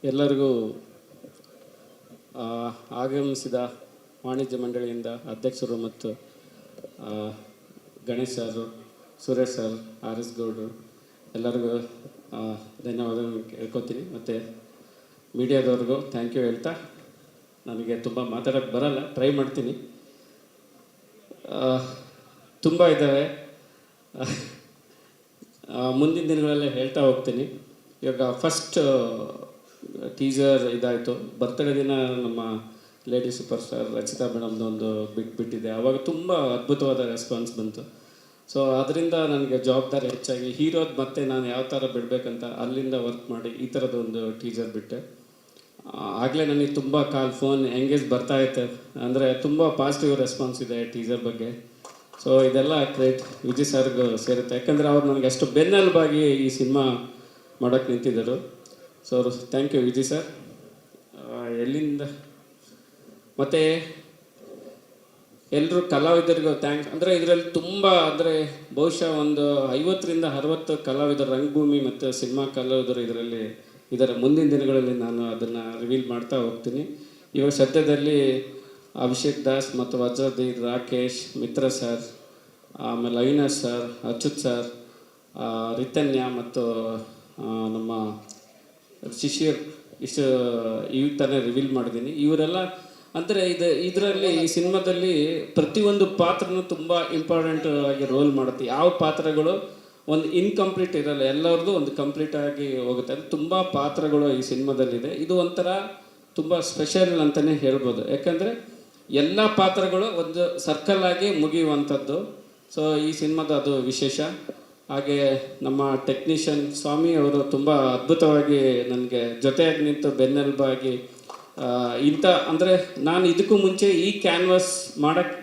ಎಲ್ಲರಿಗೂ ಆಗಮಿಸಿದ ವಾಣಿಜ್ಯ ಮಂಡಳಿಯಿಂದ ಅಧ್ಯಕ್ಷರು ಮತ್ತು Ganesh sir, Suresh sir, R S ಗೌಡ್ರು ಎಲ್ಲರಿಗೂ ಧನ್ಯವಾದಗಳನ್ನು ಕೇಳ್ಕೊತೀನಿ. ಮತ್ತು ಮೀಡಿಯಾದವ್ರಿಗೂ ಥ್ಯಾಂಕ್ ಯು ಹೇಳ್ತಾ, ನನಗೆ ತುಂಬ ಮಾತಾಡೋಕ್ಕೆ ಬರಲ್ಲ, ಟ್ರೈ ಮಾಡ್ತೀನಿ. ತುಂಬ ಇದ್ದಾವೆ, ಮುಂದಿನ ದಿನಗಳಲ್ಲೇ ಹೇಳ್ತಾ ಹೋಗ್ತೀನಿ. ಇವಾಗ ಫಸ್ಟ್ ಟೀಸರ್ ಇದಾಯಿತು, ಬರ್ತಡೇ ದಿನ ನಮ್ಮ ಲೇಡಿ ಸೂಪರ್ ಸ್ಟಾರ್ ರಚಿತಾ ಮೇಡಮ್ದು ಒಂದು ಬಿಟ್ಟಿದೆ. ಆವಾಗ ತುಂಬ ಅದ್ಭುತವಾದ ರೆಸ್ಪಾನ್ಸ್ ಬಂತು. ಸೊ ಅದರಿಂದ ನನಗೆ ಜವಾಬ್ದಾರಿ ಹೆಚ್ಚಾಗಿ ಹೀರೋದು ಮತ್ತೆ ನಾನು ಯಾವ ಥರ ಬಿಡಬೇಕಂತ ಅಲ್ಲಿಂದ ವರ್ಕ್ ಮಾಡಿ ಈ ಥರದೊಂದು ಟೀಸರ್ ಬಿಟ್ಟೆ. ಆಗಲೇ ನನಗೆ ತುಂಬ ಫೋನ್ ಎಂಗೇಜ್ ಬರ್ತಾಯಿತ್ತು, ಅಂದರೆ ತುಂಬ ಪಾಸಿಟಿವ್ ರೆಸ್ಪಾನ್ಸ್ ಇದೆ ಟೀಸರ್ ಬಗ್ಗೆ. ಸೊ ಇದೆಲ್ಲ ಕ್ರೆಡಿಟ್ ವಿಜಯ್ ಸರ್ಗೆ ಸೇರುತ್ತೆ, ಯಾಕಂದರೆ ಅವ್ರು ನನಗೆ ಅಷ್ಟು ಬೆನ್ನೆಲುಬಾಗಿ ಈ ಸಿನಿಮಾ ಮಾಡೋಕ್ಕೆ ನಿಂತಿದ್ದರು. So thank you Vijay sir. ಎಲ್ಲಿಂದ ಮತ್ತು ಎಲ್ಲರೂ ಕಲಾವಿದರಿಗೂ ಥ್ಯಾಂಕ್ಸ್. ಅಂದರೆ ಇದರಲ್ಲಿ ತುಂಬ, ಅಂದರೆ ಬಹುಶಃ ಒಂದು 50ರಿಂದ 60 ಕಲಾವಿದರು, ರಂಗಭೂಮಿ ಮತ್ತು ಸಿನಿಮಾ ಕಲಾವಿದರು ಇದರಲ್ಲಿ ಇದರ ಮುಂದಿನ ದಿನಗಳಲ್ಲಿ ನಾನು ಅದನ್ನು ರಿವೀಲ್ ಮಾಡ್ತಾ ಹೋಗ್ತೀನಿ. ಇವಾಗ ಸದ್ಯದಲ್ಲಿ ಅಭಿಷೇಕ್ ದಾಸ್ ಮತ್ತು ವಜ್ರಧೀರ್, ರಾಕೇಶ್, ಮಿತ್ರ ಸರ್, ಆಮೇಲೆ ಅವಿನಾಶ್ ಸರ್, ಅಚ್ಯುತ್ ಸರ್, ರಿತನ್ಯ ಮತ್ತು ನಮ್ಮ ಶಿಶಿರ್, ಇಷ್ಟು ಇವಾಗ ತಾನೇ ರಿವೀಲ್ ಮಾಡಿದ್ದೀನಿ. ಇವರೆಲ್ಲ ಅಂದರೆ ಇದರಲ್ಲಿ ಈ ಸಿನಿಮಾದಲ್ಲಿ ಪ್ರತಿಯೊಂದು ಪಾತ್ರನೂ ತುಂಬ ಇಂಪಾರ್ಟೆಂಟ್ ಆಗಿ ರೋಲ್ ಮಾಡುತ್ತೆ. ಯಾವ ಪಾತ್ರಗಳು ಒಂದು ಇನ್ಕಂಪ್ಲೀಟ್ ಇರಲ್ಲ, ಎಲ್ಲರದ್ದು ಒಂದು ಕಂಪ್ಲೀಟ್ ಆಗಿ ಹೋಗುತ್ತೆ. ಅದು ತುಂಬ ಪಾತ್ರಗಳು ಈ ಸಿನಿಮಾದಲ್ಲಿದೆ. ಇದು ಒಂಥರ ತುಂಬ ಸ್ಪೆಷಲ್ ಅಂತಲೇ ಹೇಳ್ಬೋದು, ಯಾಕಂದರೆ ಎಲ್ಲ ಪಾತ್ರಗಳು ಒಂದು ಸರ್ಕಲ್ ಆಗಿ ಮುಗಿಯುವಂಥದ್ದು. ಸೊ ಈ ಸಿನಿಮಾದ ಅದು ವಿಶೇಷ. ಹಾಗೆ ನಮ್ಮ ಟೆಕ್ನಿಷಿಯನ್ ಸ್ವಾಮಿ ಅವರು ತುಂಬ ಅದ್ಭುತವಾಗಿ ನನಗೆ ಜೊತೆಯಾಗಿ ನಿಂತು ಬೆನ್ನೆಲುಬಾಗಿ ಇಂಥ, ಅಂದರೆ ನಾನು ಇದಕ್ಕೂ ಮುಂಚೆ ಈ ಕ್ಯಾನ್ವಾಸ್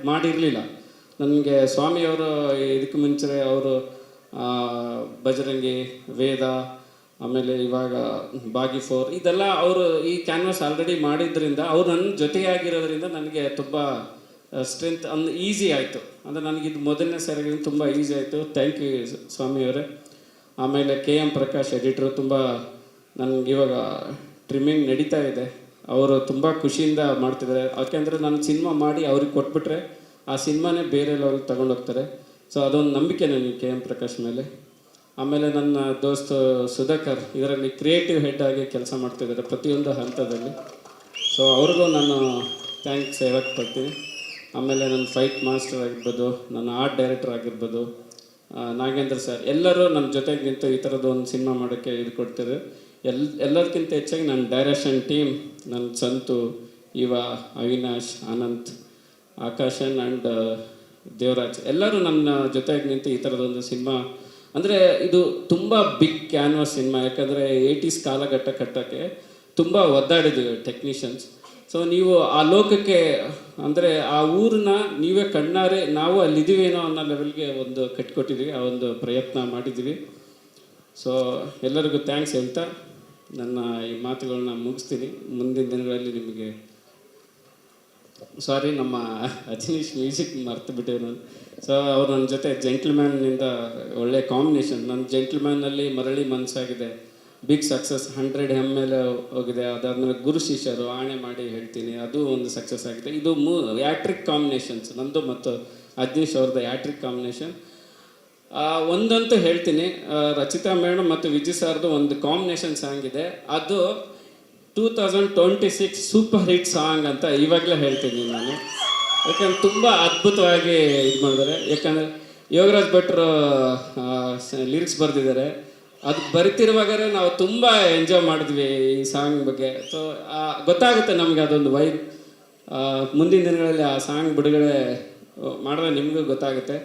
ಮಾಡಿರಲಿಲ್ಲ. ನನಗೆ ಸ್ವಾಮಿಯವರು ಇದಕ್ಕೂ ಮುಂಚೆ ಅವರು ಬಜರಂಗಿ, ವೇದ, ಆಮೇಲೆ ಇವಾಗ ಬಾಗಿ 4 ಇದೆಲ್ಲ ಅವರು ಈ ಕ್ಯಾನ್ವಾಸ್ ಆಲ್ರೆಡಿ ಮಾಡಿದ್ರಿಂದ ಅವ್ರು ನನ್ನ ಜೊತೆಯಾಗಿರೋದ್ರಿಂದ ನನಗೆ ತುಂಬ ಸ್ಟ್ರೆಂತ್ ಈಸಿ ಆಯಿತು. ಅಂದರೆ ನನಗಿದು ಮೊದಲನೇ ಸರಿಗೆ ತುಂಬ ಈಸಿ ಆಯಿತು. ಥ್ಯಾಂಕ್ ಯು ಸ್ವಾಮಿಯವರೇ. ಆಮೇಲೆ KM ಪ್ರಕಾಶ್ ಎಡಿಟ್ರು, ತುಂಬ ನನಗೆ ಇವಾಗ ಟ್ರಿಮ್ಮಿಂಗ್ ನಡೀತಾ ಇದೆ, ಅವರು ತುಂಬ ಖುಷಿಯಿಂದ ಮಾಡ್ತಿದ್ದಾರೆ. ಯಾಕೆಂದರೆ ನಾನು ಸಿನಿಮಾ ಮಾಡಿ ಅವ್ರಿಗೆ ಕೊಟ್ಬಿಟ್ರೆ ಆ ಸಿನಿಮಾನೇ ಬೇರೆ ಲೆವೆಲ್ ತಗೊಂಡೋಗ್ತಾರೆ. ಸೊ ಅದೊಂದು ನಂಬಿಕೆ ನನಗೆ KM ಪ್ರಕಾಶ್ ಮೇಲೆ. ಆಮೇಲೆ ನನ್ನ ದೋಸ್ತು ಸುಧಾಕರ್ ಇದರಲ್ಲಿ ಕ್ರಿಯೇಟಿವ್ ಹೆಡ್ ಆಗಿ ಕೆಲಸ ಮಾಡ್ತಿದ್ದಾರೆ ಪ್ರತಿಯೊಂದು ಹಂತದಲ್ಲಿ. ಸೊ ಅವ್ರಿಗೂ ನಾನು ಥ್ಯಾಂಕ್ಸ್ ಹೇಳಕ್ಕೆ ಪಡ್ತೀನಿ. ಆಮೇಲೆ ನನ್ನ ಫೈಟ್ ಮಾಸ್ಟರ್ ಆಗಿರ್ಬೋದು, ನನ್ನ ಆರ್ಟ್ ಡೈರೆಕ್ಟರ್ ಆಗಿರ್ಬೋದು, ನಾಗೇಂದ್ರ ಸರ್, ಎಲ್ಲರೂ ನನ್ನ ಜೊತೆಗೆ ನಿಂತು ಈ ಥರದ್ದು ಒಂದು ಸಿನಿಮಾ ಮಾಡೋಕ್ಕೆ ಇದು ಕೊಡ್ತಾರೆ. ಎಲ್ಲದಕ್ಕಿಂತ ಹೆಚ್ಚಾಗಿ ನನ್ನ ಡೈರೆಕ್ಷನ್ ಟೀಮ್, ನನ್ನ ಸಂತು, ಅವಿನಾಶ್, ಅನಂತ್, ಆಕಾಶನ್ ಆ್ಯಂಡ್ ದೇವರಾಜ್, ಎಲ್ಲರೂ ನನ್ನ ಜೊತೆಗೆ ನಿಂತು ಈ ಥರದೊಂದು ಸಿನಿಮಾ, ಅಂದರೆ ಇದು ತುಂಬ ಬಿಗ್ ಕ್ಯಾನ್ವಾಸ್ ಸಿನಿಮಾ. ಯಾಕಂದರೆ 80s ಕಾಲಘಟ್ಟ ಕಟ್ಟೋಕ್ಕೆ ತುಂಬ ಒದ್ದಾಡಿದ್ದೀವಿ ಟೆಕ್ನಿಷಿಯನ್ಸ್. ಸೊ ನೀವು ಆ ಲೋಕಕ್ಕೆ, ಅಂದರೆ ಆ ಊರನ್ನ ನೀವೇ ಕಣ್ಣಾರೆ ನಾವು ಅಲ್ಲಿದ್ದೀವೇನೋ ಅನ್ನೋ ಲೆವೆಲ್ಗೆ ಒಂದು ಕಟ್ಟಿಕೊಟ್ಟಿದ್ದೀವಿ, ಆ ಒಂದು ಪ್ರಯತ್ನ ಮಾಡಿದ್ದೀವಿ. ಸೊ ಎಲ್ಲರಿಗೂ ಥ್ಯಾಂಕ್ಸ್ ಹೇಳ್ತಾ ನನ್ನ ಈ ಮಾತುಗಳನ್ನ ಮುಗಿಸ್ತೀನಿ. ಮುಂದಿನ ದಿನಗಳಲ್ಲಿ ನಿಮಗೆ ಸಾರಿ, ನಮ್ಮ ಅಜನೀಶ್ ಮ್ಯೂಸಿಕ್ ಮರ್ತು ಬಿಟ್ಟಿವೆ ನಾನು. ಸೊ ಅವ್ರು ನನ್ನ ಜೊತೆ ಜೆಂಟ್ಲ್ಮ್ಯಾನ್ನಿಂದ ಒಳ್ಳೆ ಕಾಂಬಿನೇಷನ್. ನನ್ನ ಜೆಂಟ್ಲ್ಮ್ಯಾನಲ್ಲಿ ಮರಳಿ ಮನಸ್ಸಾಗಿದೆ, ಬಿಗ್ ಸಕ್ಸಸ್, 100 ಮೇಲೆ ಹೋಗಿದೆ. ಅದಾದಮೇಲೆ ಗುರು ಶಿಷ್ಯರು, ಆಣೆ ಮಾಡಿ ಹೇಳ್ತೀನಿ, ಅದು ಒಂದು ಸಕ್ಸಸ್ ಆಗಿದೆ. ಇದು ಯಾಟ್ರಿಕ್ ಕಾಂಬಿನೇಷನ್ಸ್, ನಂದು ಮತ್ತು ಅಜ್ನೀಶ್ ಅವ್ರದ್ದು ಯಾಟ್ರಿಕ್ ಕಾಂಬಿನೇಷನ್. ಒಂದಂತೂ ಹೇಳ್ತೀನಿ, ರಚಿತಾ ಮೇಡಮ್ ಮತ್ತು ವಿಜಯ್ ಸರ್ದು ಒಂದು ಕಾಂಬಿನೇಷನ್ ಸಾಂಗ್ ಇದೆ, ಅದು 2026 ಸೂಪರ್ ಹಿಟ್ ಸಾಂಗ್ ಅಂತ ಇವಾಗಲೇ ಹೇಳ್ತೀನಿ ನಾನು. ಯಾಕಂದ್ರೆ ತುಂಬ ಅದ್ಭುತವಾಗಿ ಇದು ಮಾಡಿದ್ದಾರೆ. ಯಾಕಂದರೆ ಯೋಗರಾಜ್ ಭಟ್ರು ಲಿರಿಕ್ಸ್ ಬರೆದಿದ್ದಾರೆ. ಅದು ಬರಿತಿರುವಾಗಲೇ ನಾವು ತುಂಬ ಎಂಜಾಯ್ ಮಾಡಿದ್ವಿ ಈ ಸಾಂಗ್ ಬಗ್ಗೆ. ಸೊ ಗೊತ್ತಾಗುತ್ತೆ ನಮಗೆ ಅದೊಂದು ವೈಬ್. ಮುಂದಿನ ದಿನಗಳಲ್ಲಿ ಆ ಸಾಂಗ್ ಬಿಡುಗಡೆ ಮಾಡಿದ್ರೆ ನಿಮಗೂ ಗೊತ್ತಾಗುತ್ತೆ.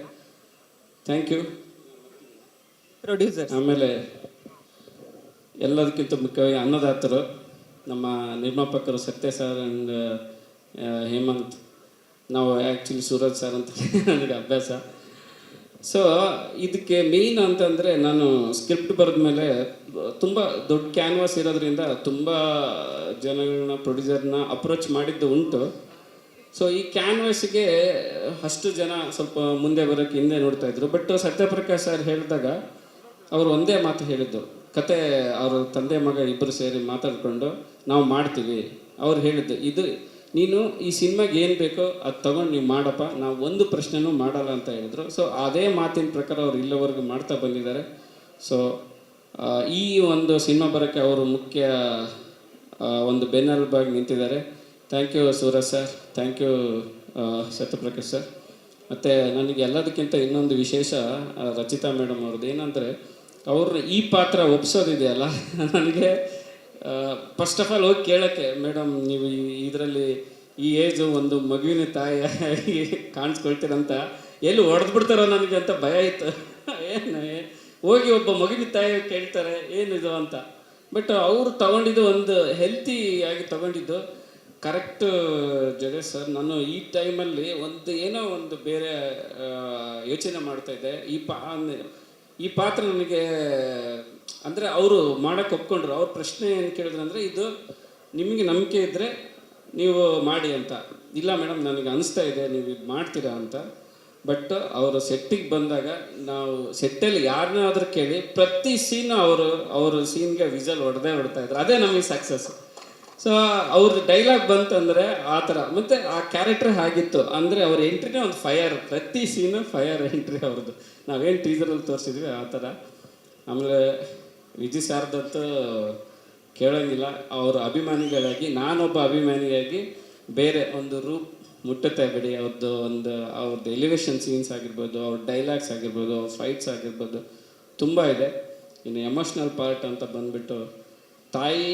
Thank you producer. ಆಮೇಲೆ ಎಲ್ಲದಕ್ಕಿಂತ ಮುಖ್ಯವಾಗಿ ಅನ್ನದಾತರು, ನಮ್ಮ ನಿರ್ಮಾಪಕರು ಸತ್ಯ ಸರ್ ಆ್ಯಂಡ್ ಹೇಮಂತ್. ನಾವು ಆ್ಯಕ್ಚುಲಿ ಸೂರಜ್ ಸರ್ ಅಂತ ನನಗೆ ಅಭ್ಯಾಸ. ಸೊ ಇದಕ್ಕೆ ಮೇಯ್ನ್ ಅಂತಂದರೆ, ನಾನು ಸ್ಕ್ರಿಪ್ಟ್ ಬರೆದ ಮೇಲೆ ತುಂಬ ದೊಡ್ಡ ಕ್ಯಾನ್ವಾಸ್ ಇರೋದ್ರಿಂದ ತುಂಬ ಜನಗಳನ್ನ, ಪ್ರೊಡ್ಯೂಸರ್ನ ಅಪ್ರೋಚ್ ಮಾಡಿದ್ದು ಉಂಟು. ಸೊ ಈ ಕ್ಯಾನ್ವಾಸಿಗೆ ಅಷ್ಟು ಜನ ಸ್ವಲ್ಪ ಮುಂದೆ ಬರೋಕ್ಕೆ ಹಿಂದೆ ನೋಡ್ತಾಯಿದ್ರು. ಬಟ್ ಸತ್ಯಪ್ರಕಾಶ್ ಸರ್ ಹೇಳಿದಾಗ ಅವರು ಒಂದೇ ಮಾತು ಹೇಳಿದ್ದು, ಕತೆ ಅವರು ತಂದೆ ಮಗ ಇಬ್ಬರು ಸೇರಿ ಮಾತಾಡಿಕೊಂಡು ನಾವು ಮಾಡ್ತೀವಿ. ಅವ್ರು ಹೇಳಿದ್ದು ಇದು ನೀನು ಈ ಸಿನಿಮಾಗೆ ಏನು ಬೇಕೋ ಅದು ತೊಗೊಂಡು ನೀವು ಮಾಡಪ್ಪ, ನಾವು ಒಂದು ಪ್ರಶ್ನೆನೂ ಮಾಡಲ್ಲ ಅಂತ ಹೇಳಿದ್ರು. ಸೊ ಅದೇ ಮಾತಿನ ಪ್ರಕಾರ ಅವ್ರು ಇಲ್ಲಿವರೆಗೂ ಮಾಡ್ತಾ ಬಂದಿದ್ದಾರೆ. ಸೊ ಈ ಒಂದು ಸಿನಿಮಾ ಬರೋಕ್ಕೆ ಅವರು ಮುಖ್ಯ ಒಂದು ಬೆನ್ನೆಲುಬಾಗಿ ನಿಂತಿದ್ದಾರೆ. Thank you Suraj sir, thank you Satyaprakash sir. ಮತ್ತು ನನಗೆ ಎಲ್ಲದಕ್ಕಿಂತ ಇನ್ನೊಂದು ವಿಶೇಷ ರಚಿತಾ ಮೇಡಮ್ ಅವ್ರದ್ದು ಏನಂದರೆ, ಅವ್ರನ್ನ ಈ ಪಾತ್ರ ಒಪ್ಸೋದಿದೆಯಲ್ಲ ನನಗೆ ಫಸ್ಟ್ ಆಫ್ ಆಲ್ ಹೋಗಿ ಕೇಳೋಕ್ಕೆ, ಮೇಡಮ್ ನೀವು ಇದರಲ್ಲಿ ಈ ಏಜು ಒಂದು ಮಗುವಿನ ತಾಯಿ ಕಾಣಿಸ್ಕೊಳ್ತೀರಂತ ಎಲ್ಲಿ ಹೊಡೆದ್ಬಿಡ್ತಾರೋ ನನಗೆ ಅಂತ ಭಯ ಇತ್ತು. ಏನು ಹೋಗಿ ಒಬ್ಬ ಮಗುವಿನ ತಾಯಿ ಕೇಳ್ತಾರೆ ಏನಿದು ಅಂತ. ಬಟ್ ಅವರು ತಗೊಂಡಿದ್ದು ಒಂದು ಹೆಲ್ತಿಯಾಗಿ ತಗೊಂಡಿದ್ದು ಕರೆಕ್ಟ್. ಜಗೇಶ್ ಸರ್, ನಾನು ಈ ಟೈಮಲ್ಲಿ ಏನೋ ಒಂದು ಬೇರೆ ಯೋಚನೆ ಮಾಡ್ತಾಯಿದ್ದೆ. ಈ ಪಾತ್ರ ನನಗೆ ಅಂದರೆ ಅವರು ಮಾಡೋಕ್ಕೆ ಒಪ್ಕೊಂಡ್ರು. ಅವ್ರ ಪ್ರಶ್ನೆ ಏನು ಕೇಳಿದ್ರು ಅಂದರೆ, ಇದು ನಿಮಗೆ ನಂಬಿಕೆ ಇದ್ದರೆ ನೀವು ಮಾಡಿ ಅಂತ. ಇಲ್ಲ ಮೇಡಮ್ ನನಗೆ ಅನಿಸ್ತಾ ಇದೆ ನೀವು ಇದು ಮಾಡ್ತೀರಾ ಅಂತ. ಬಟ್ ಅವರು ಸೆಟ್ಟಿಗೆ ಬಂದಾಗ ನಾವು ಸೆಟ್ಟಲ್ಲಿ ಯಾರನ್ನಾದ್ರೂ ಕೇಳಿ ಪ್ರತಿ ಸೀನು ಅವರು ಸೀನ್ಗೆ ವಿಸಲ್ ಹೊಡ್ತಾ ಇದ್ರು. ಅದೇ ನಮಗೆ ಸಕ್ಸಸ್. ಸೊ ಅವ್ರ ಡೈಲಾಗ್ ಬಂತಂದರೆ ಆ ಥರ. ಮತ್ತು ಆ ಕ್ಯಾರೆಕ್ಟರ್ ಆಗಿತ್ತು ಅಂದರೆ ಅವ್ರ ಎಂಟ್ರಿನೇ ಒಂದು ಫೈರ್, ಪ್ರತಿ ಸೀನು ಫೈರ್ ಎಂಟ್ರಿ ಅವ್ರದ್ದು. ನಾವೇನು ಟೀಸರಲ್ಲಿ ತೋರಿಸಿದ್ವಿ ಆ ಥರ. ಆಮೇಲೆ ವಿಜಯ್ ಸಾರ್ದಂತೂ ಕೇಳೋಂಗಿಲ್ಲ. ಅವ್ರ ಅಭಿಮಾನಿಗಳಾಗಿ ನಾನೊಬ್ಬ ಅಭಿಮಾನಿಯಾಗಿ ಬೇರೆ ಒಂದು ರೂಪ್ ಮುಟ್ಟುತ್ತೆ ಬಿಡಿ. ಅವ್ರದ್ದು ಎಲಿವೇಶನ್ ಸೀನ್ಸ್ ಆಗಿರ್ಬೋದು, ಅವ್ರ ಡೈಲಾಗ್ಸ್ ಆಗಿರ್ಬೋದು, ಅವ್ರ ಫೈಟ್ಸ್ ಆಗಿರ್ಬೋದು ತುಂಬ ಇದೆ. ಇನ್ನು ಎಮೋಷ್ನಲ್ ಪಾರ್ಟ್ ಅಂತ ಬಂದುಬಿಟ್ಟು ತಾಯಿ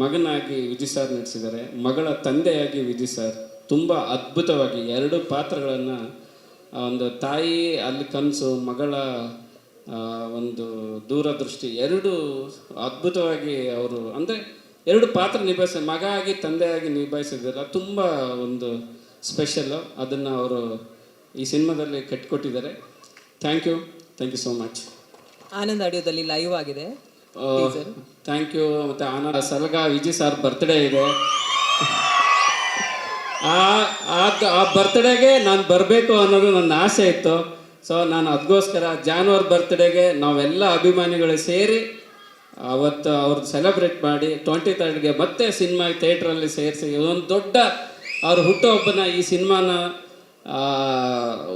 ಮಗನಾಗಿ ವಿಜಯ್ ಸರ್ ನಟಿಸಿದ್ದಾರೆ, ಮಗಳ ತಂದೆಯಾಗಿ ವಿಜಯ್ ಸರ್ ತುಂಬ ಅದ್ಭುತವಾಗಿ ಎರಡು ಪಾತ್ರಗಳನ್ನು, ಒಂದು ತಾಯಿ ಅಲ್ಲಿ ಕನಸು, ಮಗಳ ಒಂದು ದೂರದೃಷ್ಟಿ, ಎರಡು ಅದ್ಭುತವಾಗಿ ಅವರು ಅಂದರೆ ಎರಡು ಪಾತ್ರ ಮಗ ಆಗಿ ತಂದೆಯಾಗಿ ನಿಭಾಯಿಸಿದ್ದಾರೆ. ತುಂಬ ಒಂದು ಸ್ಪೆಷಲ್ಲು. ಅದನ್ನು ಅವರು ಈ ಸಿನಿಮಾದಲ್ಲಿ ಕಟ್ಟಿಕೊಟ್ಟಿದ್ದಾರೆ. Thank you so much. Anand ಆಡಿಯೋದಲ್ಲಿ ಲೈವ್ ಆಗಿದೆ. Thank you. ಮತ್ತು ಆನಂದ್ ಸಲಗ ವಿಜಯ್ ಸರ್ ಬರ್ತ್ಡೇ ಇದೆ. ಆ ಬರ್ತ್ಡೇಗೆ ನಾನು ಬರಬೇಕು ಅನ್ನೋದು ನನ್ನ ಆಸೆ ಇತ್ತು. ಸೊ ನಾನು ಅದಕ್ಕೋಸ್ಕರ ಜಾನ್ವರಿ ಬರ್ತ್ಡೇಗೆ ನಾವೆಲ್ಲ ಅಭಿಮಾನಿಗಳು ಸೇರಿ ಅವತ್ತು ಅವ್ರದ್ದು ಸೆಲೆಬ್ರೇಟ್ ಮಾಡಿ 23ಗೆ ಮತ್ತೆ ಸಿನಿಮಾ ಥಿಯೇಟ್ರಲ್ಲಿ ಸೇರಿಸಿ ಒಂದು ದೊಡ್ಡ ಅವ್ರ ಹುಟ್ಟುಹಬ್ಬನ ಈ ಸಿನಿಮಾನ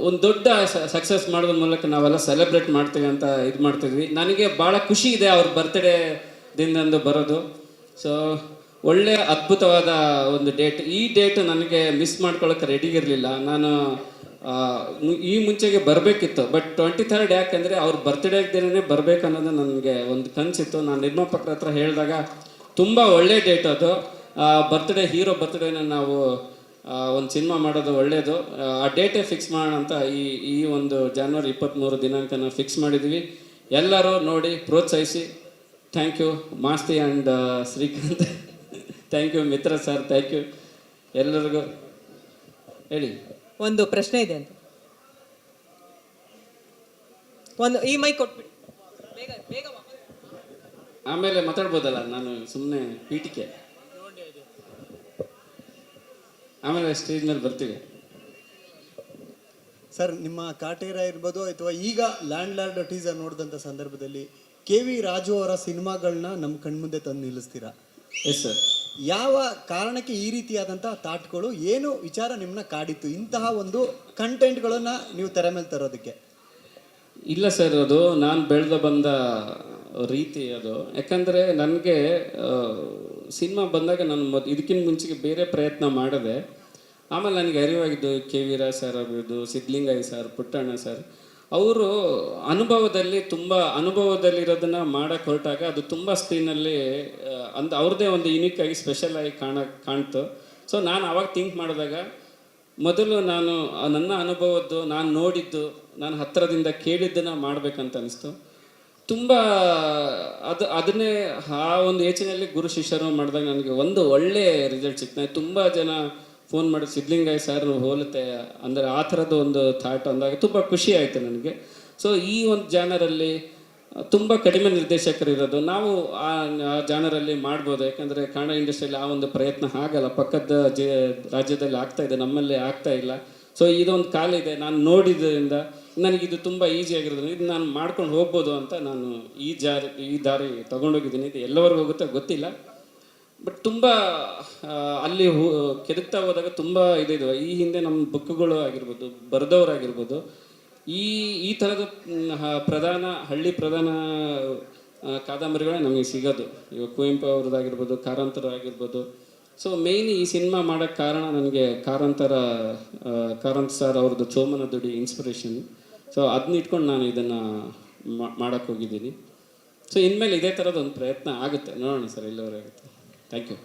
ಒಂದು ದೊಡ್ಡ ಸಕ್ಸಸ್ ಮಾಡೋದ್ರ ಮೂಲಕ ನಾವೆಲ್ಲ ಸೆಲೆಬ್ರೇಟ್ ಮಾಡ್ತೀವಿ ಅಂತ ಇದು ಮಾಡ್ತಿದ್ವಿ. ನನಗೆ ಭಾಳ ಖುಷಿ ಇದೆ ಅವ್ರ ಬರ್ತ್ಡೇ ದಿನದಂದು ಬರೋದು. ಸೊ ಒಳ್ಳೆಯ ಅದ್ಭುತವಾದ ಒಂದು ಡೇಟ್. ಈ ಡೇಟ್ ನನಗೆ ಮಿಸ್ ಮಾಡ್ಕೊಳ್ಳೋಕೆ ರೆಡಿ ಇರಲಿಲ್ಲ. ನಾನು ಈ ಮುಂಚೆಗೆ ಬರಬೇಕಿತ್ತು. ಬಟ್ 23rd ಯಾಕೆಂದರೆ ಅವ್ರ ಬರ್ತ್ಡೇ ದಿನವೇ ಬರಬೇಕು ಅನ್ನೋದು ನನಗೆ ಒಂದು ಕನಸಿತ್ತು. ನಾನು ನಿರ್ಮಾಪಕರ ಹತ್ರ ಹೇಳಿದಾಗ ತುಂಬ ಒಳ್ಳೆ ಡೇಟ್ ಅದು. ಬರ್ತ್ಡೇ, ಹೀರೋ ಬರ್ತ್ಡೇನ ನಾವು ಒಂದು ಸಿನಿಮಾ ಮಾಡೋದು ಒಳ್ಳೆಯದು. ಆ ಡೇಟೇ ಫಿಕ್ಸ್ ಮಾಡೋಣ ಅಂತ ಈ ಒಂದು ಜಾನ್ವರಿ 23 ದಿನಾಂಕನ ಫಿಕ್ಸ್ ಮಾಡಿದ್ವಿ. ಎಲ್ಲರೂ ನೋಡಿ ಪ್ರೋತ್ಸಾಹಿಸಿ. Thank you Masti and Srikanth. Thank you Mitra sir, thank you ಎಲ್ಲರಿಗೂ. ಹೇಳಿ. ಒಂದು ಪ್ರಶ್ನೆ ಇದೆ ಅಂತ. ಒಂದು ಈ ಮೈಕ್ ಕೊಟ್ಬಿಡಿ, ಬೇಗ ಆಮೇಲೆ ಮಾತಾಡ್ಬೋದಲ್ಲ, ನಾನು ಸುಮ್ಮನೆ ಪೀಟಿಕೆ. ಆಮೇಲೆ ಸ್ಟೇಜ್ ಮೇಲೆ ಬರ್ತೀವಿ. ಸರ್, ನಿಮ್ಮ ಕಾಟೇರ ಇರ್ಬೋದು ಅಥವಾ ಈಗ ಲ್ಯಾಂಡ್ ಲಾರ್ಡ್ ಟೀಸರ್ ನೋಡಿದಂಥ ಸಂದರ್ಭದಲ್ಲಿ KV ರಾಜು ಅವರ ಸಿನಿಮಾಗಳನ್ನ ನಮ್ಮ ಕಣ್ಮುಂದೆ ತಂದು ನಿಲ್ಲಿಸ್ತೀರಾ? Yes sir. ಯಾವ ಕಾರಣಕ್ಕೆ ಈ ರೀತಿಯಾದಂಥ ಥಾಟ್ಗಳು, ಏನು ವಿಚಾರ ನಿಮ್ಮನ್ನ ಕಾಡಿತ್ತು ಇಂತಹ ಒಂದು ಕಂಟೆಂಟ್ಗಳನ್ನು ನೀವು ತೆರೆ ಮೇಲೆ ತರೋದಕ್ಕೆ? ಇಲ್ಲ ಸರ್, ಅದು ನಾನು ಬೆಳೆದು ಬಂದ ರೀತಿ ಅದು. ಯಾಕಂದರೆ ನನಗೆ ಸಿನಿಮಾ ಬಂದಾಗ ನಾನು ಇದಕ್ಕಿಂತ ಮುಂಚೆಗೆ ಬೇರೆ ಪ್ರಯತ್ನ ಮಾಡಿದೆ. ಆಮೇಲೆ ನನಗೆ ಅರಿವಾಗಿದ್ದು KV ರಾಜ್ ಸರ್ ಆಗಿರ್ಬೋದು, ಸಿದ್ಧಲಿಂಗಯ್ಯ ಸರ್, ಪುಟ್ಟಣ್ಣ ಸರ್, ಅವರು ಅನುಭವದಲ್ಲಿರೋದನ್ನು ಮಾಡೋಕ್ಕೆ ಹೊರಟಾಗ ಅದು ತುಂಬ ಸ್ಕ್ರೀನಲ್ಲಿ ಅವ್ರದ್ದೇ ಒಂದು ಯುನೀಕಾಗಿ ಸ್ಪೆಷಲಾಗಿ ಕಾಣ್ತು. ಸೊ ನಾನು ಆವಾಗ ಥಿಂಕ್ ಮಾಡಿದಾಗ ಮೊದಲು ನಾನು ನನ್ನ ಅನುಭವದ್ದು, ನಾನು ನೋಡಿದ್ದು, ನಾನು ಹತ್ತಿರದಿಂದ ಕೇಳಿದ್ದನ್ನು ಮಾಡಬೇಕಂತ ಅನಿಸ್ತು. ತುಂಬ ಅದನ್ನೇ ಆ ಒಂದು ಯೋಚನೆಯಲ್ಲಿ ಗುರು ಶಿಷ್ಯರು ಮಾಡಿದಾಗ ನನಗೆ ಒಂದು ಒಳ್ಳೆ ರಿಸಲ್ಟ್ ಸಿಕ್ತು. ತುಂಬ ಜನ ಫೋನ್ ಮಾಡಿ ಸಿದ್ಧಲಿಂಗಯ್ಯ ಸರ್ ಹೋಲುತ್ತೆ ಅಂದರೆ ಆ ಥರದ್ದು ಒಂದು ಥಾಟ್ ಅಂದಾಗ ತುಂಬ ಖುಷಿ ಆಯಿತು ನನಗೆ. ಸೊ ಈ ಒಂದು ಜಾನರಲ್ಲಿ ತುಂಬ ಕಡಿಮೆ ನಿರ್ದೇಶಕರು ಇರೋದು, ನಾವು ಆ ಜಾನರಲ್ಲಿ ಮಾಡ್ಬೋದು. ಯಾಕಂದರೆ ಕನ್ನಡ ಇಂಡಸ್ಟ್ರಿಯಲ್ಲಿ ಆ ಒಂದು ಪ್ರಯತ್ನ ಆಗಲ್ಲ, ಪಕ್ಕದ ರಾಜ್ಯದಲ್ಲಿ ಆಗ್ತಾಯಿದೆ, ನಮ್ಮಲ್ಲಿ ಆಗ್ತಾ ಇಲ್ಲ. ಸೊ ಇದೊಂದು ಕಾಲಿದೆ. ನಾನು ನೋಡಿದ್ರಿಂದ ನನಗಿದು ತುಂಬ ಈಸಿ ಆಗಿರೋದ್ರಿಂದ ಇದು ನಾನು ಮಾಡ್ಕೊಂಡು ಹೋಗ್ಬೋದು ಅಂತ ನಾನು ಈ ದಾರಿ ತೊಗೊಂಡೋಗಿದ್ದೀನಿ. ಇದು ಎಲ್ಲವರೆಗೂ ಹೋಗುತ್ತೋ ಗೊತ್ತಿಲ್ಲ, ಬಟ್ ತುಂಬ ಅಲ್ಲಿ ಕೆದಕ್ತಾ ಹೋದಾಗ ತುಂಬ ಇದು ಈ ಹಿಂದೆ ನಮ್ಮ ಬುಕ್ಗಳು ಆಗಿರ್ಬೋದು, ಬರೆದವರಾಗಿರ್ಬೋದು, ಈ ಥರದ ಹಳ್ಳಿ ಪ್ರಧಾನ ಕಾದಂಬರಿಗಳೇ ನಮಗೆ ಸಿಗೋದು. ಇವಾಗ ಕುವೆಂಪು ಅವ್ರದ್ದಾಗಿರ್ಬೋದು, ಕಾರಂತರ ಆಗಿರ್ಬೋದು. ಸೊ ಮೇಯ್ನ್ ಈ ಸಿನಿಮಾ ಮಾಡೋಕ್ಕೆ ಕಾರಣ ನನಗೆ ಕಾರಂತ ಸರ್ ಅವ್ರದ್ದು ಚೋಮನ ದುಡಿ ಇನ್ಸ್ಪಿರೇಷನ್. ಸೊ ಅದನ್ನ ಇಟ್ಕೊಂಡು ನಾನು ಇದನ್ನು ಮಾಡೋಕ್ಕೆ ಹೋಗಿದ್ದೀನಿ. ಸೊ ಇನ್ಮೇಲೆ ಇದೇ ಥರದ ಒಂದು ಪ್ರಯತ್ನ ಆಗುತ್ತೆ, ನೋಡೋಣ ಸರ್, ಎಲ್ಲವರೆಗೂ ಆಗುತ್ತೆ. Thank you.